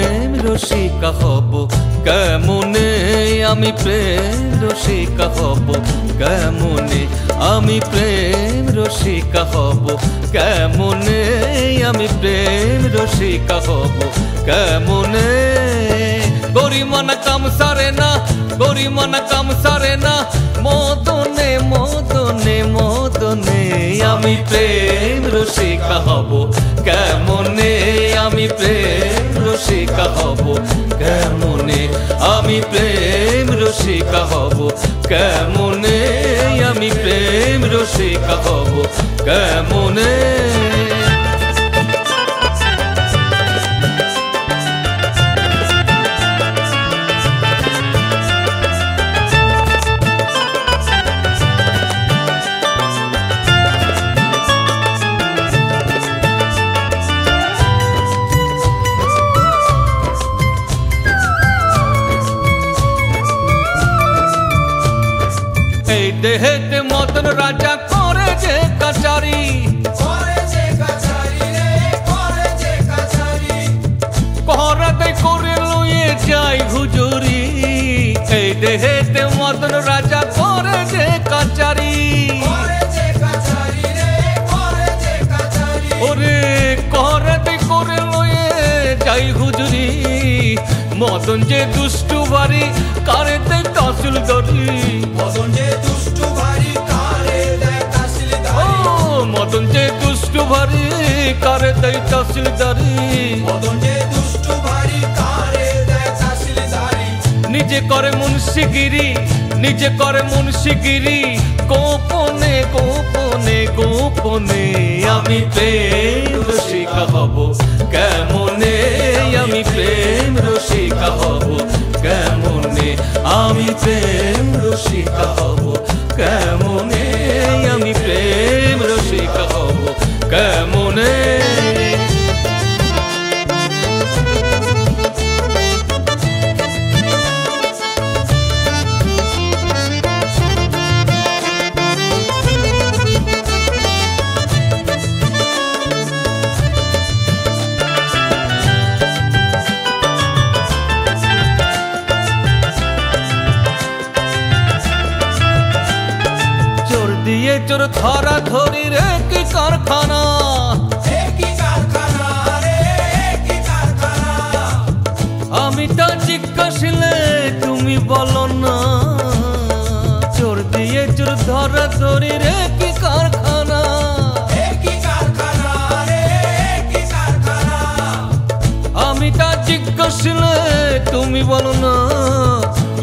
প্রেম রসিকা হব কেমনে, আমি প্রেম রসিকা হব কেমনে, আমি প্রেম রসিকা হব কেমনে, আমি প্রেম রসিকা হব কেমনে। গরিমানা কাম সারে না, গরিমানা কাম সারে না, মদনে মদনে মদনে, আমি প্রেম রসিকা হব কেমনে, আমি প্রেম রসিকা হব কেমনে, আমি প্রেম রসিকা হব কেমনে, আমি প্রেম রসিকা হব কেমনে। এই দেহেতে মদন রাজা করে যে কাচারি, পহরাতে করে লুয়ে যাই হুজুরি। এই দেহেতে মদন রাজা করে যে কাচারি, ওরে পহরাতে করে লুয়ে যাই হুজুরি। মদন যে দুষ্টু বাড়ি কারে দেয় তহসিলদারি, মদন যে দুষ্টু ভারী কারে দেয় তহসিলদারি, ও মদন যে দুষ্টু ভারী কারে দেয় তহসিলদারি, মদন যে দুষ্টু ভারী কারে দেয় তহসিলদারি। নিজে করে মুন্সিগিরি, নিজে করে মুন্সিগিরি, গোপনে গোপনে গোপনে, আমি প্রেম রসিকা হব কেমনে, আমি প্রেম রসিকা হব কেমনে, আমি প্রেম রসিকা হব কেমনে, আমি প্রেম রসিকা হব কেমনে। দিয়ে চোর ধরা ধরি রে কি কারখানা, একই কারখানা রে একই কারখানা, আমি তা জিজ্ঞাসিলে তুমি বলো না। চোর দিয়ে চোর ধরা ধরি রে কি কারখানা, একই কারখানা রে একই কারখানা, আমি তা জিজ্ঞাসিলে তুমি বলো না।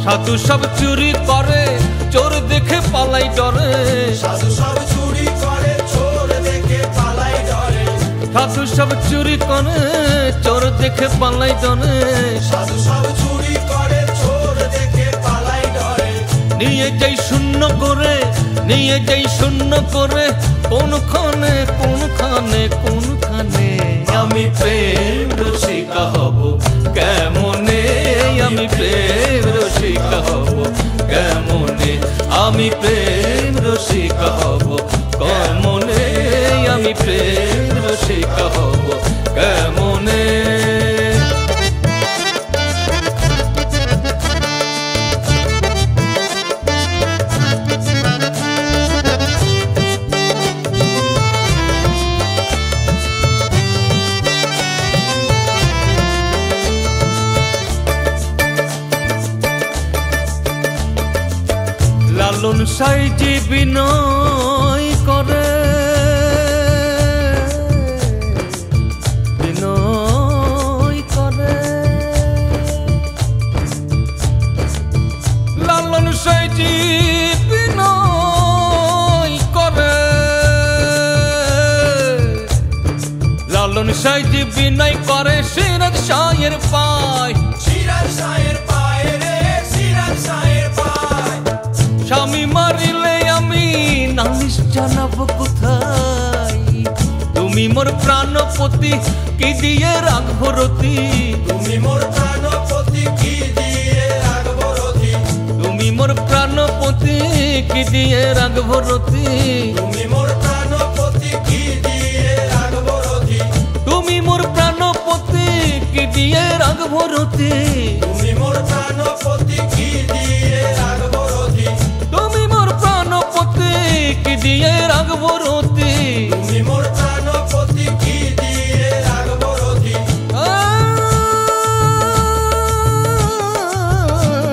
সাধু সব চুরি করে চোর দেখে পালাই ডরে, সাধু সব চুরি করে চোর দেখে পালাই ডরে, সাধু সব চুরি করে চোর দেখে পালাই ডরে, সাধু সব চুরি করে চোর দেখে পালাই ডরে। নিয়ে যাই শূন্য করে, নিয়ে যাই শূন্য করে, কোনখানে কোনখানে কোনখানে, আমি প্রেম রসিকা হব কেমনে, আমি প্রেম রসিকা হব কেমনে, আমি প্রেম রসিকা হব কেমনে, আমি প্রেম রসিকা হব কেমনে। লালন সাইজি বিনয় করে, বিনয় করে, লালন সাইজি বিনয় করে, লালন সাইজি বিনয় করে, সিরাজ শাহের পায়, সিরাজ শাহের পায় রে সিরাজ শাহের পায়, স্বামী মারিলে আমি নালিশ জানাবো কোথায়, তুমি মোর প্রাণপতি কি দিয়ে রাখবো রতি, তুমি মোর প্রাণপতি কি দিয়ে রাখবো রতি, তুমি মোর প্রাণপতি কি দিয়ে রাখবো রতি, তুমি মোর প্রাণপতি কি দিয়ে রাখবো রতি, তুমি মোর প্রাণপতি কি দিয়ে রাখবো রাখবো রতি, তুমি মোর প্রাণপতি কি দিয়ে রাখবো রতি, তুমি মোর প্রাণপতি কি দিয়ে রাখবো রতি। তুমি মোর প্রাণপতি কি দিয়ে রাখবো রতি,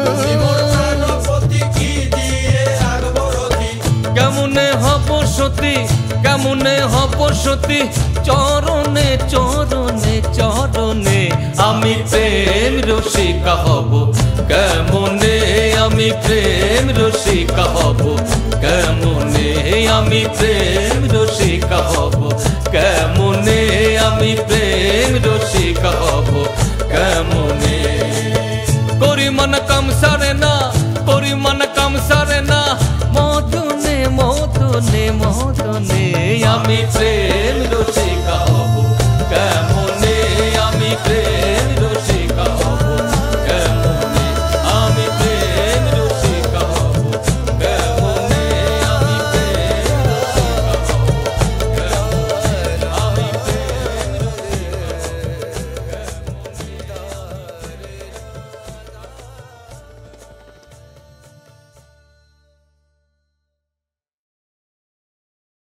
তুমি মোর প্রাণপতি কি দিয়ে রাখবো রতি। কেমনে হব সতী, কেমনে হব সতী, চরণে চরণে চরণে আমি প্রেম রসিকা হব কেমনে, আমি প্রেম রসিকা হব কেমনে, আমি প্রেম রসিকা হব কেমনে, আমি প্রেম রসিকা হব কেমনে। করি মন কাম সারে না, করি মন কাম সারে না, মদনে মদনে মদনে আমি প্রেম রসিকা হব